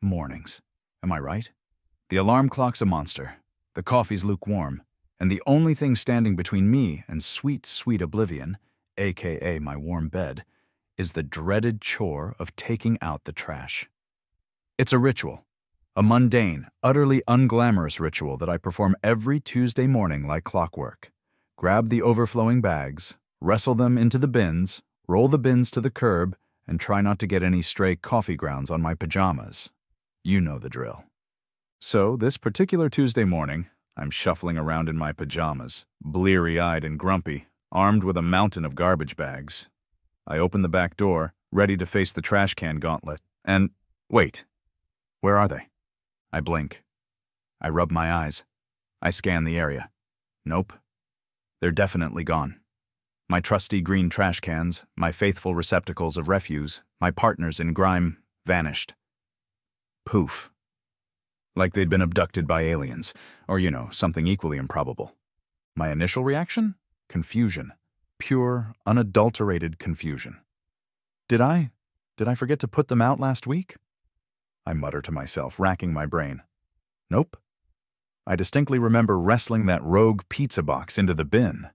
Mornings. Am I right? The alarm clock's a monster, the coffee's lukewarm, and the only thing standing between me and sweet, sweet oblivion, aka my warm bed, is the dreaded chore of taking out the trash. It's a ritual, a mundane, utterly unglamorous ritual that I perform every Tuesday morning like clockwork. Grab the overflowing bags, wrestle them into the bins, roll the bins to the curb, and try not to get any stray coffee grounds on my pajamas. You know the drill. So, this particular Tuesday morning, I'm shuffling around in my pajamas, bleary-eyed and grumpy, armed with a mountain of garbage bags. I open the back door, ready to face the trash can gauntlet, and wait. Where are they? I blink. I rub my eyes. I scan the area. Nope. They're definitely gone. My trusty green trash cans, my faithful receptacles of refuse, my partners in grime, vanished. Poof. Like they'd been abducted by aliens, or, something equally improbable. My initial reaction? Confusion. Pure, unadulterated confusion. Did I forget to put them out last week? I mutter to myself, racking my brain. Nope. I distinctly remember wrestling that rogue pizza box into the bin.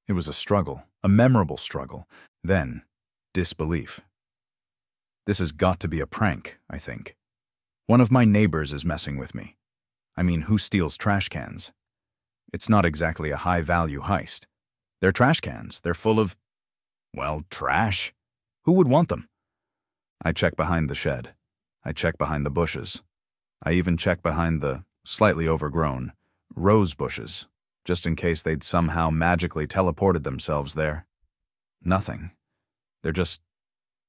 It was a struggle, a memorable struggle. Then, disbelief. This has got to be a prank, I think. One of my neighbors is messing with me. I mean, who steals trash cans? It's not exactly a high-value heist. They're trash cans. They're full of, trash. Who would want them? I check behind the shed. I check behind the bushes. I even check behind the slightly overgrown rose bushes, just in case they'd somehow magically teleported themselves there. Nothing. They're just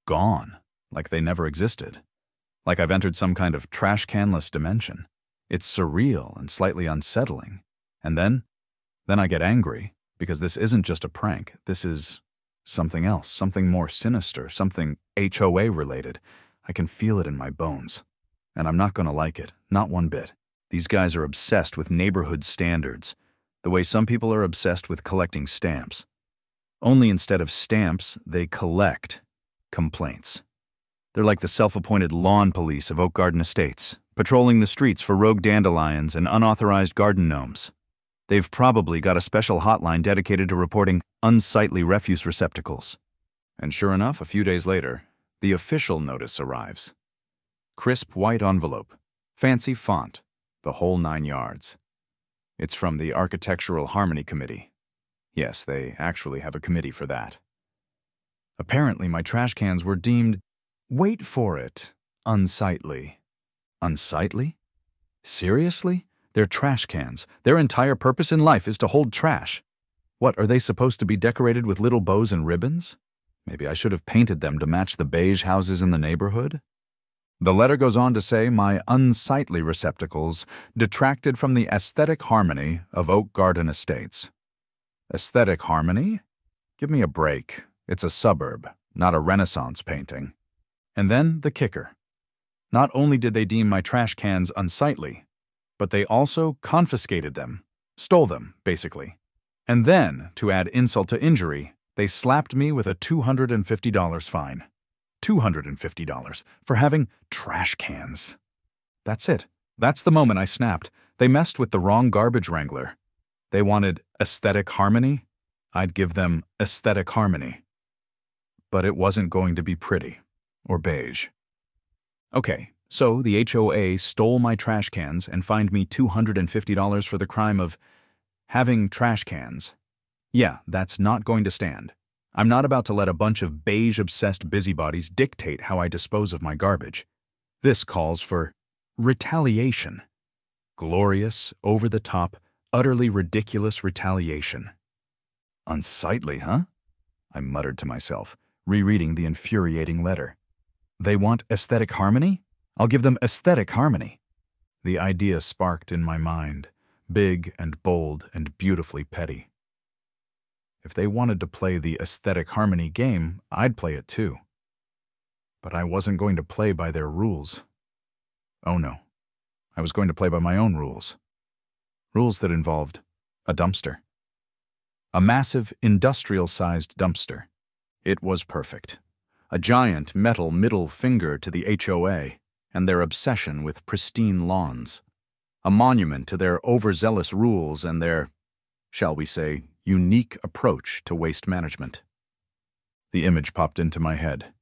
gone, like they never existed. Like I've entered some kind of trash canless dimension. It's surreal and slightly unsettling. And then I get angry, because this isn't just a prank. This is something else, something more sinister, something HOA related. I can feel it in my bones. And I'm not going to like it, not one bit. These guys are obsessed with neighborhood standards, the way some people are obsessed with collecting stamps. Only instead of stamps, they collect complaints. They're like the self-appointed lawn police of Oak Garden Estates, patrolling the streets for rogue dandelions and unauthorized garden gnomes. They've probably got a special hotline dedicated to reporting unsightly refuse receptacles. And sure enough, a few days later, the official notice arrives. Crisp white envelope, fancy font, the whole 9 yards. It's from the Architectural Harmony Committee. Yes, they actually have a committee for that. Apparently, my trash cans were deemed, wait for it, unsightly. Unsightly? Seriously? They're trash cans. Their entire purpose in life is to hold trash. What, are they supposed to be decorated with little bows and ribbons? Maybe I should have painted them to match the beige houses in the neighborhood? The letter goes on to say my unsightly receptacles detracted from the aesthetic harmony of Oak Garden Estates. Aesthetic harmony? Give me a break. It's a suburb, not a Renaissance painting. And then the kicker. Not only did they deem my trash cans unsightly, but they also confiscated them, stole them, basically. And then, to add insult to injury, they slapped me with a $250 fine. $250 for having trash cans. That's it. That's the moment I snapped. They messed with the wrong garbage wrangler. They wanted aesthetic harmony. I'd give them aesthetic harmony. But it wasn't going to be pretty or beige. Okay, so the HOA stole my trash cans and fined me $250 for the crime of having trash cans. Yeah, that's not going to stand. I'm not about to let a bunch of beige-obsessed busybodies dictate how I dispose of my garbage. This calls for retaliation. Glorious, over-the-top, utterly ridiculous retaliation. Unsightly, huh? I muttered to myself, rereading the infuriating letter. They want aesthetic harmony? I'll give them aesthetic harmony. The idea sparked in my mind, big and bold and beautifully petty. If they wanted to play the aesthetic harmony game, I'd play it too. But I wasn't going to play by their rules. Oh no, I was going to play by my own rules. Rules that involved a dumpster. A massive, industrial-sized dumpster. It was perfect. A giant metal middle finger to the HOA. and their obsession with pristine lawns. A monument to their overzealous rules and their, shall we say, unique approach to waste management. The image popped into my head.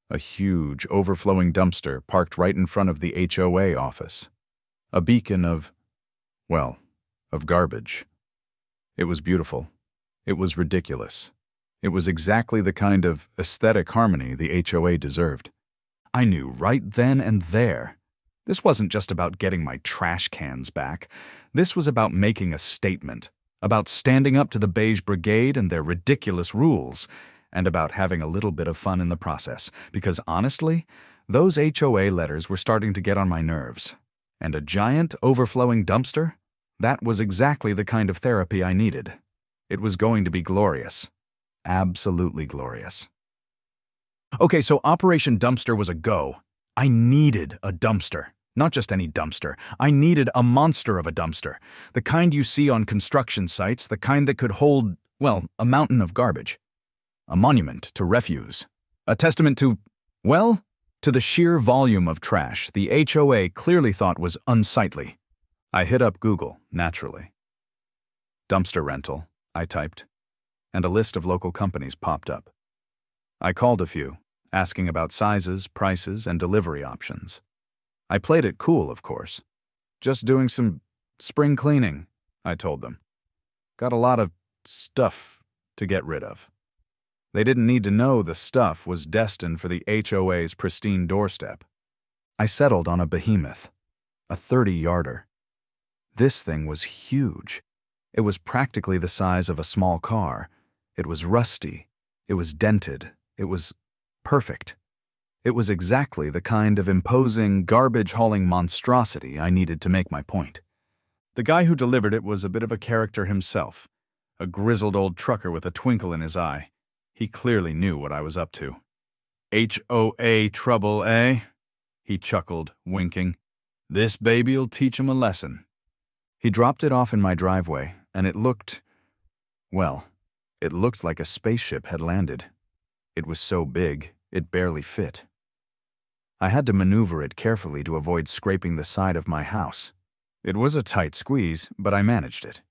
A huge, overflowing dumpster parked right in front of the HOA office. A beacon of, well, of garbage. It was beautiful. It was ridiculous. It was exactly the kind of aesthetic harmony the HOA deserved. I knew right then and there. This wasn't just about getting my trash cans back. This was about making a statement, about standing up to the Beige Brigade and their ridiculous rules, and about having a little bit of fun in the process, because honestly, those HOA letters were starting to get on my nerves. And a giant, overflowing dumpster? That was exactly the kind of therapy I needed. It was going to be glorious. Absolutely glorious. Okay, so Operation Dumpster was a go. I needed a dumpster. Not just any dumpster. I needed a monster of a dumpster. The kind you see on construction sites, the kind that could hold, well, a mountain of garbage. A monument to refuse. A testament to, well, to the sheer volume of trash the HOA clearly thought was unsightly. I hit up Google, naturally. Dumpster rental, I typed, and a list of local companies popped up. I called a few, asking about sizes, prices, and delivery options. I played it cool, of course. Just doing some spring cleaning, I told them. Got a lot of stuff to get rid of. They didn't need to know the stuff was destined for the HOA's pristine doorstep. I settled on a behemoth, a 30-yarder. This thing was huge. It was practically the size of a small car. It was rusty. It was dented. It was perfect. It was exactly the kind of imposing, garbage-hauling monstrosity I needed to make my point. The guy who delivered it was a bit of a character himself, a grizzled old trucker with a twinkle in his eye. He clearly knew what I was up to. HOA trouble, eh? He chuckled, winking. This baby'll teach 'em a lesson. He dropped it off in my driveway, and it looked, well, it looked like a spaceship had landed. It was so big, it barely fit. I had to maneuver it carefully to avoid scraping the side of my house. It was a tight squeeze, but I managed it.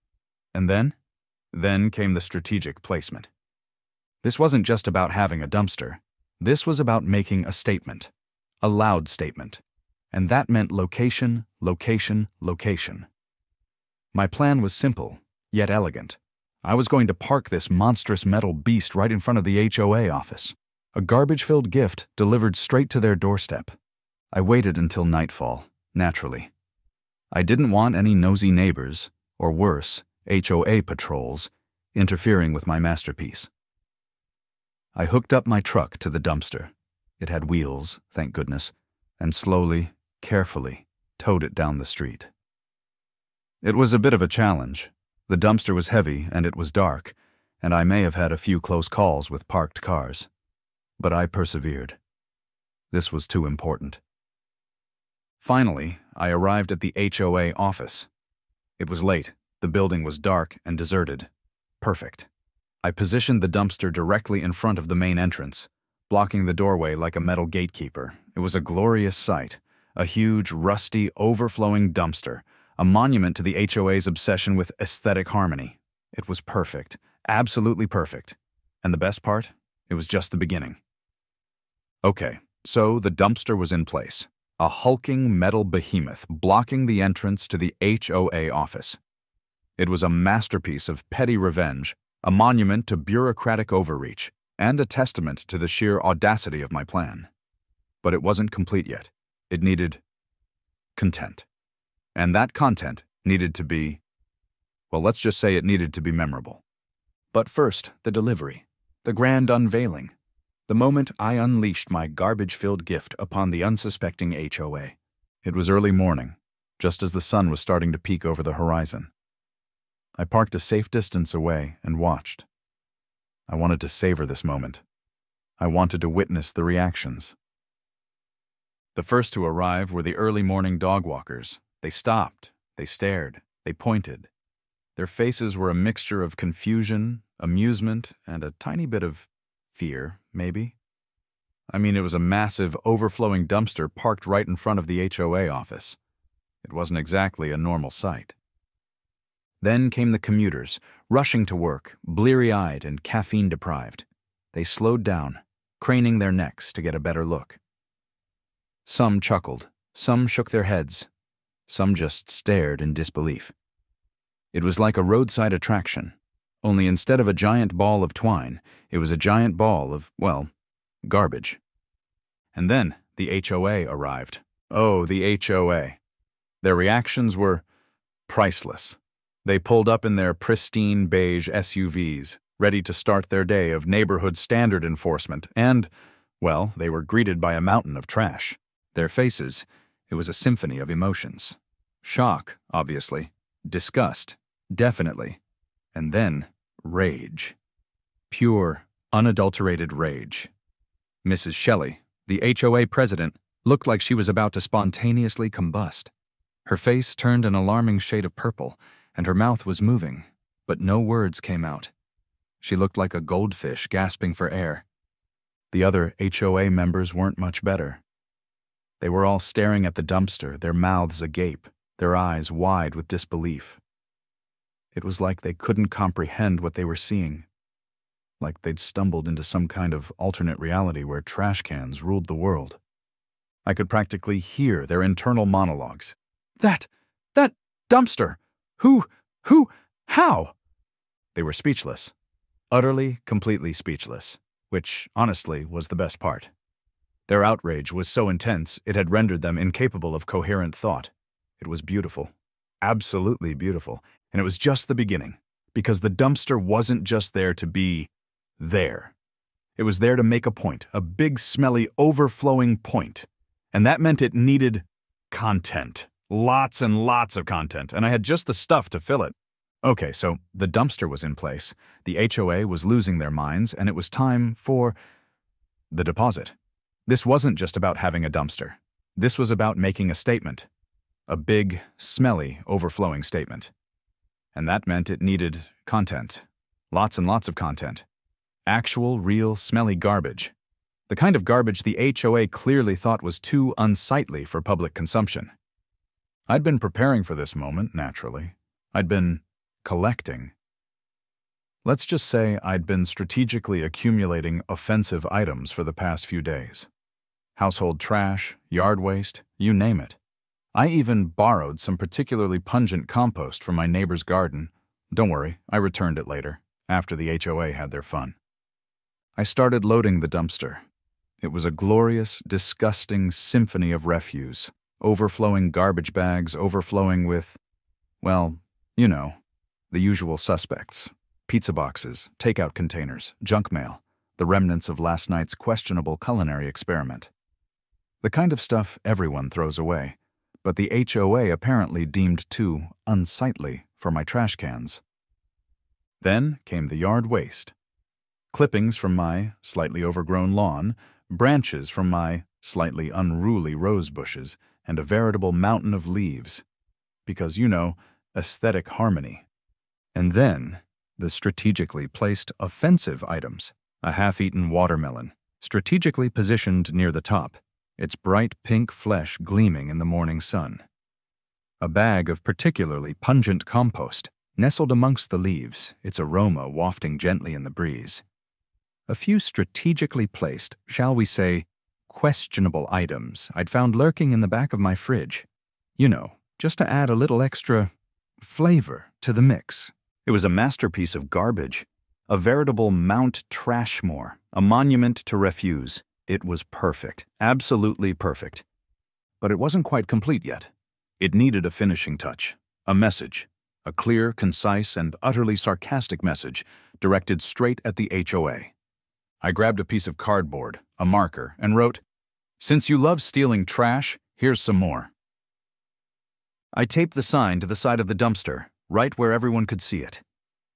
And then came the strategic placement. This wasn't just about having a dumpster. This was about making a statement, a loud statement. And that meant location, location, location. My plan was simple, yet elegant. I was going to park this monstrous metal beast right in front of the HOA office. A garbage-filled gift delivered straight to their doorstep. I waited until nightfall, naturally. I didn't want any nosy neighbors, or worse, HOA patrols, interfering with my masterpiece. I hooked up my truck to the dumpster. It had wheels, thank goodness, and slowly, carefully, towed it down the street. It was a bit of a challenge. The dumpster was heavy and it was dark, and I may have had a few close calls with parked cars. But I persevered. This was too important. Finally, I arrived at the HOA office. It was late. The building was dark and deserted. Perfect. I positioned the dumpster directly in front of the main entrance, blocking the doorway like a metal gatekeeper. It was a glorious sight. A huge, rusty, overflowing dumpster, a monument to the HOA's obsession with aesthetic harmony. It was perfect. Absolutely perfect. And the best part? It was just the beginning. Okay, so the dumpster was in place. A hulking metal behemoth blocking the entrance to the HOA office. It was a masterpiece of petty revenge, a monument to bureaucratic overreach, and a testament to the sheer audacity of my plan. But it wasn't complete yet. It needed content. And that content needed to be, well, let's just say it needed to be memorable. But first, the delivery, the grand unveiling, the moment I unleashed my garbage-filled gift upon the unsuspecting HOA. It was early morning, just as the sun was starting to peek over the horizon. I parked a safe distance away and watched. I wanted to savor this moment. I wanted to witness the reactions. The first to arrive were the early morning dog walkers. They stopped, they stared, they pointed. Their faces were a mixture of confusion, amusement, and a tiny bit of fear, maybe. I mean, it was a massive, overflowing dumpster parked right in front of the HOA office. It wasn't exactly a normal sight. Then came the commuters, rushing to work, bleary-eyed and caffeine-deprived. They slowed down, craning their necks to get a better look. Some chuckled, some shook their heads, some just stared in disbelief. It was like a roadside attraction, only instead of a giant ball of twine, it was a giant ball of, well, garbage. And then the HOA arrived. Oh, the HOA. Their reactions were priceless. They pulled up in their pristine beige SUVs, ready to start their day of neighborhood standard enforcement, and, well, they were greeted by a mountain of trash. Their faces, it was a symphony of emotions. Shock, obviously. Disgust, definitely. And then, rage. Pure, unadulterated rage. Mrs. Shelley, the HOA president, looked like she was about to spontaneously combust. Her face turned an alarming shade of purple, and her mouth was moving, but no words came out. She looked like a goldfish gasping for air. The other HOA members weren't much better. They were all staring at the dumpster, their mouths agape, their eyes wide with disbelief. It was like they couldn't comprehend what they were seeing, like they'd stumbled into some kind of alternate reality where trash cans ruled the world. I could practically hear their internal monologues. That dumpster! Who, how? They were speechless. Utterly, completely speechless, which, honestly, was the best part. Their outrage was so intense, it had rendered them incapable of coherent thought. It was beautiful. Absolutely beautiful. And it was just the beginning, because the dumpster wasn't just there to be there. It was there to make a point, a big, smelly, overflowing point. And that meant it needed content. Lots and lots of content, and I had just the stuff to fill it. Okay, so the dumpster was in place, the HOA was losing their minds, and it was time for the deposit. This wasn't just about having a dumpster. This was about making a statement. A big, smelly, overflowing statement. And that meant it needed content. Lots and lots of content. Actual, real, smelly garbage. The kind of garbage the HOA clearly thought was too unsightly for public consumption. I'd been preparing for this moment, naturally. I'd been collecting. Let's just say I'd been strategically accumulating offensive items for the past few days. Household trash, yard waste, you name it. I even borrowed some particularly pungent compost from my neighbor's garden. Don't worry, I returned it later, after the HOA had their fun. I started loading the dumpster. It was a glorious, disgusting symphony of refuse. Overflowing garbage bags, overflowing with, well, you know, the usual suspects. Pizza boxes, takeout containers, junk mail, the remnants of last night's questionable culinary experiment. The kind of stuff everyone throws away, but the HOA apparently deemed too unsightly for my trash cans. Then came the yard waste. Clippings from my slightly overgrown lawn, branches from my slightly unruly rose bushes, and a veritable mountain of leaves. Because, you know, aesthetic harmony. And then, the strategically placed offensive items. A half-eaten watermelon, strategically positioned near the top, its bright pink flesh gleaming in the morning sun. A bag of particularly pungent compost, nestled amongst the leaves, its aroma wafting gently in the breeze. A few strategically placed, shall we say, questionable items I'd found lurking in the back of my fridge. You know, just to add a little extra flavor to the mix. It was a masterpiece of garbage, a veritable Mount Trashmore, a monument to refuse. It was perfect, absolutely perfect. But it wasn't quite complete yet. It needed a finishing touch, a message, a clear, concise, and utterly sarcastic message directed straight at the HOA. I grabbed a piece of cardboard, a marker, and wrote, "Since you love stealing trash, here's some more." I taped the sign to the side of the dumpster, right where everyone could see it.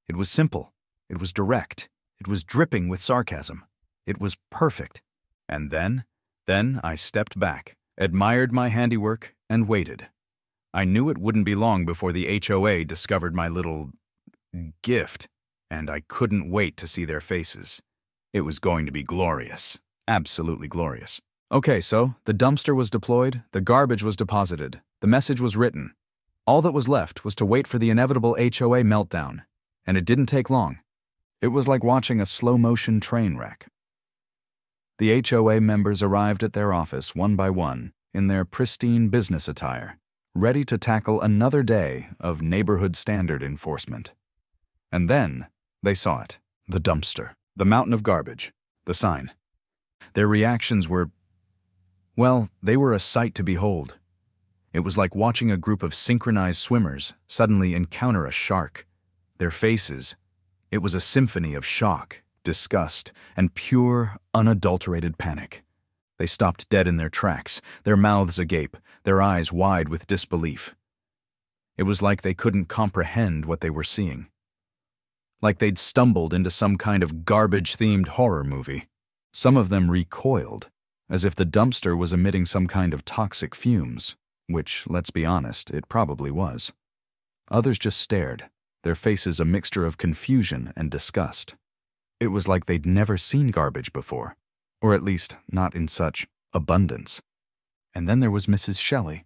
It was simple. It was direct. It was dripping with sarcasm. It was perfect. And then I stepped back, admired my handiwork, and waited. I knew it wouldn't be long before the HOA discovered my little gift, and I couldn't wait to see their faces. It was going to be glorious. Absolutely glorious. Okay, so the dumpster was deployed, the garbage was deposited, the message was written. All that was left was to wait for the inevitable HOA meltdown, and it didn't take long. It was like watching a slow-motion train wreck. The HOA members arrived at their office one by one in their pristine business attire, ready to tackle another day of neighborhood standard enforcement. And then they saw it, the dumpster, the mountain of garbage, the sign. Their reactions were, well, they were a sight to behold. It was like watching a group of synchronized swimmers suddenly encounter a shark. Their faces, it was a symphony of shock, disgust, and pure, unadulterated panic. They stopped dead in their tracks, their mouths agape, their eyes wide with disbelief. It was like they couldn't comprehend what they were seeing. Like they'd stumbled into some kind of garbage-themed horror movie. Some of them recoiled, as if the dumpster was emitting some kind of toxic fumes, which, let's be honest, it probably was. Others just stared, their faces a mixture of confusion and disgust. It was like they'd never seen garbage before, or at least not in such abundance. And then there was Mrs. Shelley.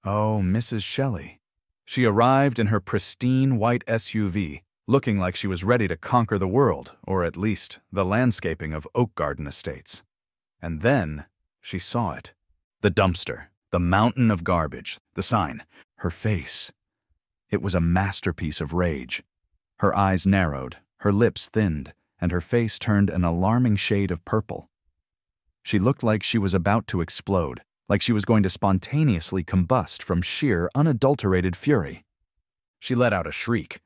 Oh, Mrs. Shelley. She arrived in her pristine white SUV, looking like she was ready to conquer the world, or at least the landscaping of Oak Garden Estates. And then she saw it. The dumpster, the mountain of garbage, the sign, her face. It was a masterpiece of rage. Her eyes narrowed, her lips thinned, and her face turned an alarming shade of purple. She looked like she was about to explode, like she was going to spontaneously combust from sheer, unadulterated fury. She let out a shriek,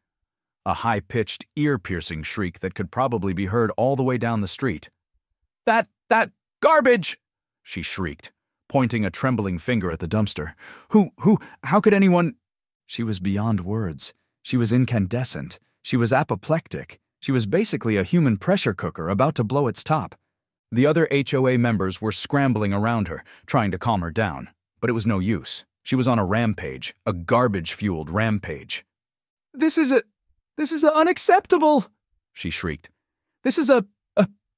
a high-pitched, ear-piercing shriek that could probably be heard all the way down the street. That garbage!" she shrieked, pointing a trembling finger at the dumpster. How could anyone—" She was beyond words. She was incandescent. She was apoplectic. She was basically a human pressure cooker about to blow its top. The other HOA members were scrambling around her, trying to calm her down. But it was no use. She was on a rampage, a garbage-fueled rampage. This is unacceptable!" she shrieked. "This is a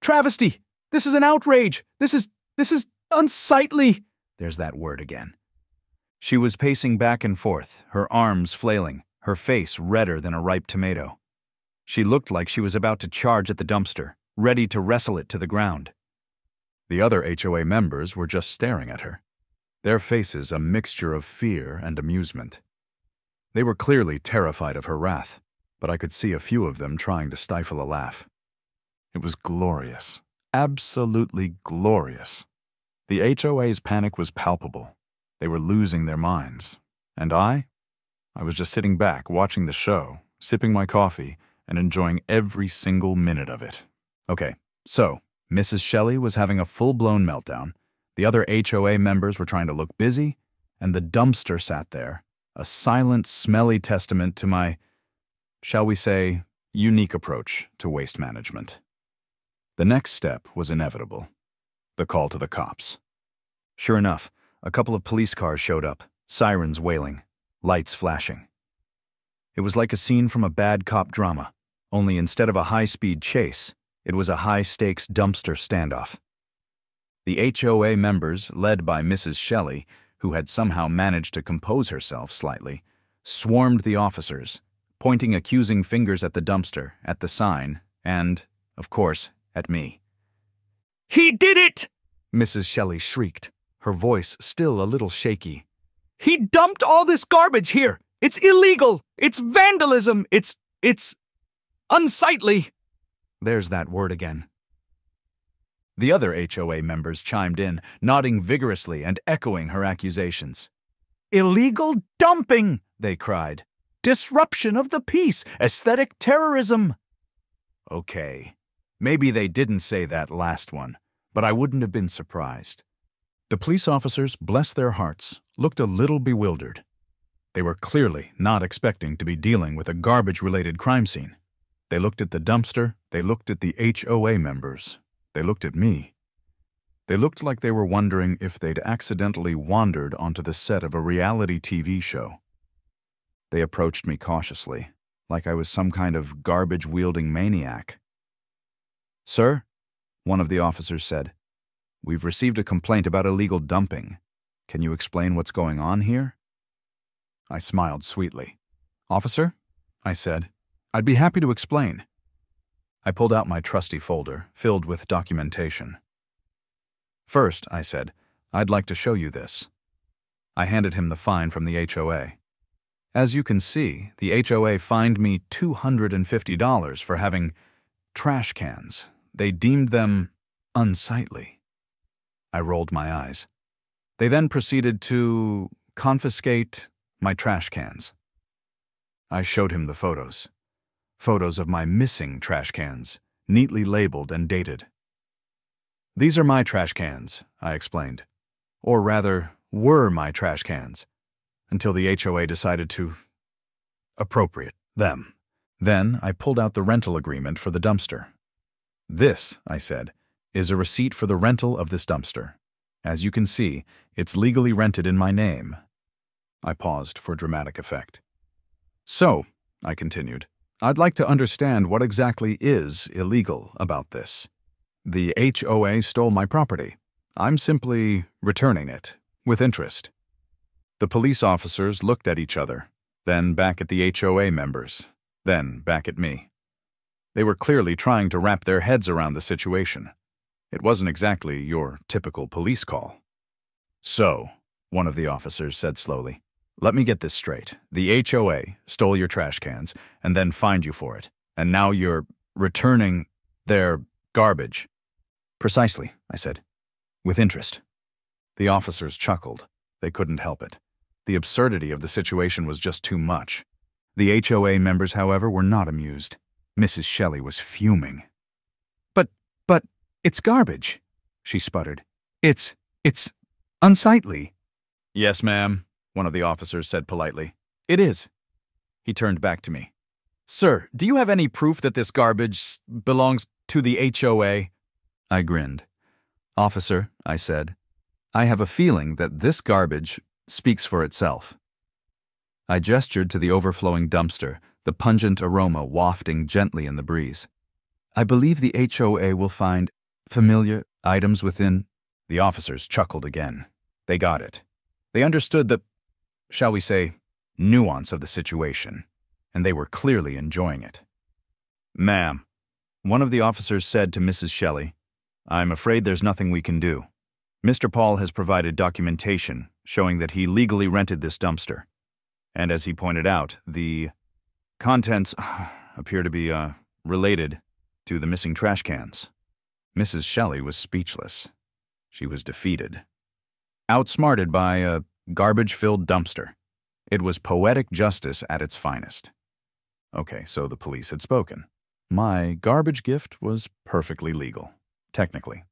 travesty! This is an outrage! This is unsightly!" There's that word again. She was pacing back and forth, her arms flailing, her face redder than a ripe tomato. She looked like she was about to charge at the dumpster, ready to wrestle it to the ground. The other HOA members were just staring at her, their faces a mixture of fear and amusement. They were clearly terrified of her wrath, but I could see a few of them trying to stifle a laugh. It was glorious, absolutely glorious. The HOA's panic was palpable. They were losing their minds. And I was just sitting back watching the show, sipping my coffee, and enjoying every single minute of it. Okay, so Mrs. Shelley was having a full-blown meltdown, the other HOA members were trying to look busy, and the dumpster sat there, a silent, smelly testament to my, shall we say, unique approach to waste management. The next step was inevitable. The call to the cops. Sure enough, a couple of police cars showed up, sirens wailing, lights flashing. It was like a scene from a bad cop drama, only instead of a high-speed chase, it was a high-stakes dumpster standoff. The HOA members, led by Mrs. Shelley, who had somehow managed to compose herself slightly, swarmed the officers, pointing accusing fingers at the dumpster, at the sign, and, of course, at me. "He did it!" Mrs. Shelley shrieked, her voice still a little shaky. "He dumped all this garbage here! It's illegal! It's vandalism! It's unsightly!" There's that word again. The other HOA members chimed in, nodding vigorously and echoing her accusations. "Illegal dumping!" they cried. "Disruption of the peace! Aesthetic terrorism!" Okay, maybe they didn't say that last one, but I wouldn't have been surprised. The police officers, bless their hearts, looked a little bewildered. They were clearly not expecting to be dealing with a garbage-related crime scene. They looked at the dumpster, they looked at the HOA members, they looked at me. They looked like they were wondering if they'd accidentally wandered onto the set of a reality TV show. They approached me cautiously, like I was some kind of garbage-wielding maniac. "Sir," one of the officers said, We've received a complaint about illegal dumping. Can you explain what's going on here? I smiled sweetly. Officer, I said, I'd be happy to explain. I pulled out my trusty folder, filled with documentation. First, I said, I'd like to show you this. I handed him the fine from the HOA. As you can see, the HOA fined me $250 for having trash cans. They deemed them unsightly. I rolled my eyes. They then proceeded to confiscate my trash cans. I showed him the photos. Photos of my missing trash cans, neatly labeled and dated. These are my trash cans, I explained. Or rather, were my trash cans, until the HOA decided to appropriate them. Then I pulled out the rental agreement for the dumpster. This, I said, is a receipt for the rental of this dumpster. As you can see, it's legally rented in my name. I paused for dramatic effect. So, I continued, I'd like to understand what exactly is illegal about this. The HOA stole my property. I'm simply returning it, with interest. The police officers looked at each other, then back at the HOA members, then back at me. They were clearly trying to wrap their heads around the situation. It wasn't exactly your typical police call. So, one of the officers said slowly, let me get this straight. The HOA stole your trash cans and then fined you for it, and now you're returning their garbage. Precisely, I said, with interest. The officers chuckled. They couldn't help it. The absurdity of the situation was just too much. The HOA members, however, were not amused. Mrs. Shelley was fuming. But, it's garbage, she sputtered. It's unsightly. Yes, ma'am, one of the officers said politely. It is. He turned back to me. Sir, do you have any proof that this garbage belongs to the HOA? I grinned. Officer, I said, I have a feeling that this garbage speaks for itself. I gestured to the overflowing dumpster, the pungent aroma wafting gently in the breeze. I believe the HOA will find familiar items within. The officers chuckled again. They got it. They understood the, shall we say, nuance of the situation, and they were clearly enjoying it. Ma'am, one of the officers said to Mrs. Shelley, I'm afraid there's nothing we can do. Mr. Paul has provided documentation showing that he legally rented this dumpster. And as he pointed out, the contents appear to be related to the missing trash cans. Mrs. Shelley was speechless. She was defeated. Outsmarted by a garbage-filled dumpster. It was poetic justice at its finest. Okay, so the police had spoken. My garbage gift was perfectly legal, technically.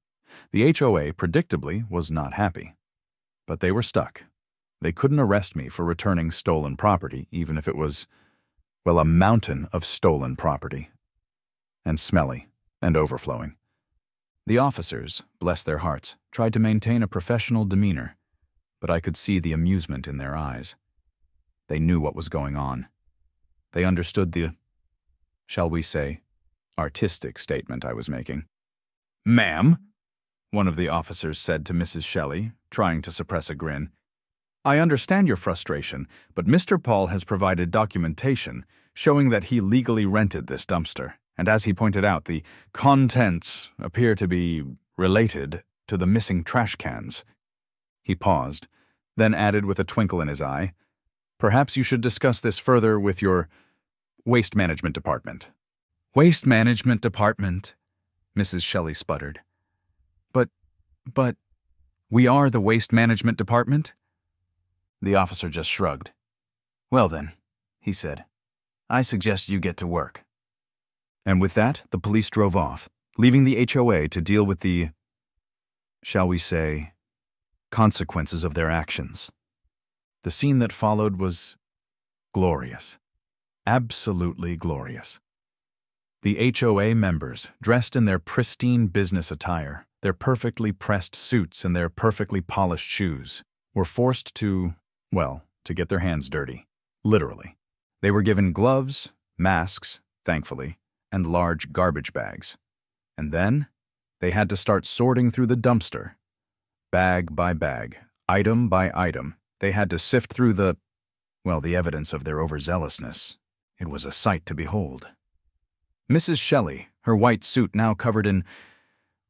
The HOA, predictably, was not happy. But they were stuck. They couldn't arrest me for returning stolen property, even if it was, well, a mountain of stolen property. And smelly, and overflowing. The officers, bless their hearts, tried to maintain a professional demeanor, but I could see the amusement in their eyes. They knew what was going on. They understood the, shall we say, artistic statement I was making. Ma'am, one of the officers said to Mrs. Shelley, trying to suppress a grin, I understand your frustration, but Mr. Paul has provided documentation showing that he legally rented this dumpster, and as he pointed out, the contents appear to be related to the missing trash cans. He paused, then added with a twinkle in his eye, perhaps you should discuss this further with your waste management department. Waste management department, Mrs. Shelley sputtered. But, we are the waste management department? The officer just shrugged. Well then, he said, I suggest you get to work. And with that, the police drove off, leaving the HOA to deal with the, shall we say, consequences of their actions. The scene that followed was glorious. Absolutely glorious. The HOA members, dressed in their pristine business attire, their perfectly pressed suits and their perfectly polished shoes, were forced to, well, to get their hands dirty. Literally. They were given gloves, masks, thankfully, and large garbage bags. And then, they had to start sorting through the dumpster Bag by bag, item by item, they had to sift through the evidence of their overzealousness. It was a sight to behold. Mrs. Shelley, her white suit now covered in,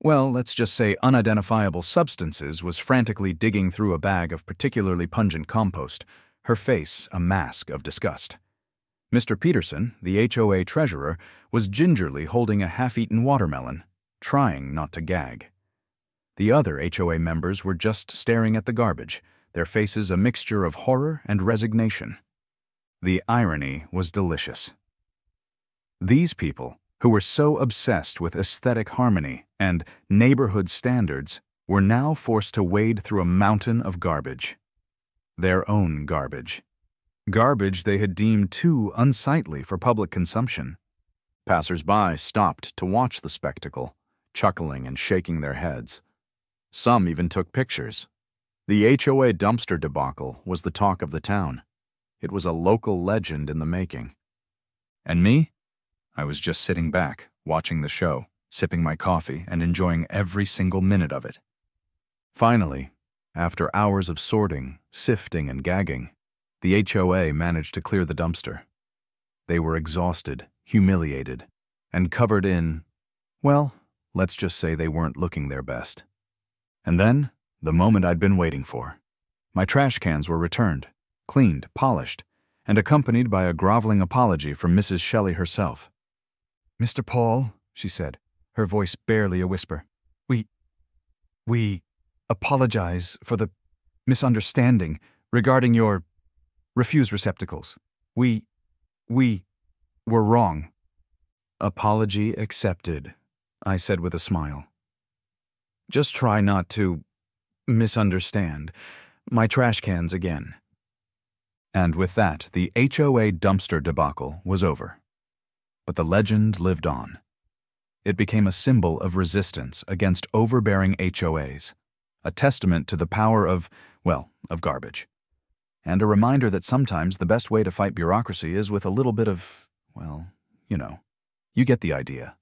let's just say unidentifiable substances, was frantically digging through a bag of particularly pungent compost, her face a mask of disgust. Mr. Peterson, the HOA treasurer, was gingerly holding a half-eaten watermelon, trying not to gag. The other HOA members were just staring at the garbage, their faces a mixture of horror and resignation. The irony was delicious. These people, who were so obsessed with aesthetic harmony and neighborhood standards, were now forced to wade through a mountain of garbage. Their own garbage. Garbage they had deemed too unsightly for public consumption. Passers-by stopped to watch the spectacle, chuckling and shaking their heads. Some even took pictures. The HOA dumpster debacle was the talk of the town. It was a local legend in the making. And me? I was just sitting back, watching the show, sipping my coffee and enjoying every single minute of it. Finally, after hours of sorting, sifting, and gagging, the HOA managed to clear the dumpster. They were exhausted, humiliated, and covered in, let's just say they weren't looking their best. And then, the moment I'd been waiting for. My trash cans were returned, cleaned, polished, and accompanied by a groveling apology from Mrs. Shelley herself. "Mr. Paul," she said, her voice barely a whisper, we apologize for the misunderstanding regarding your refuse receptacles. We were wrong." "Apology accepted," I said with a smile. "Just try not to misunderstand my trash cans again." And with that, the HOA dumpster debacle was over. But the legend lived on. It became a symbol of resistance against overbearing HOAs, a testament to the power of garbage, and a reminder that sometimes the best way to fight bureaucracy is with a little bit of, you get the idea.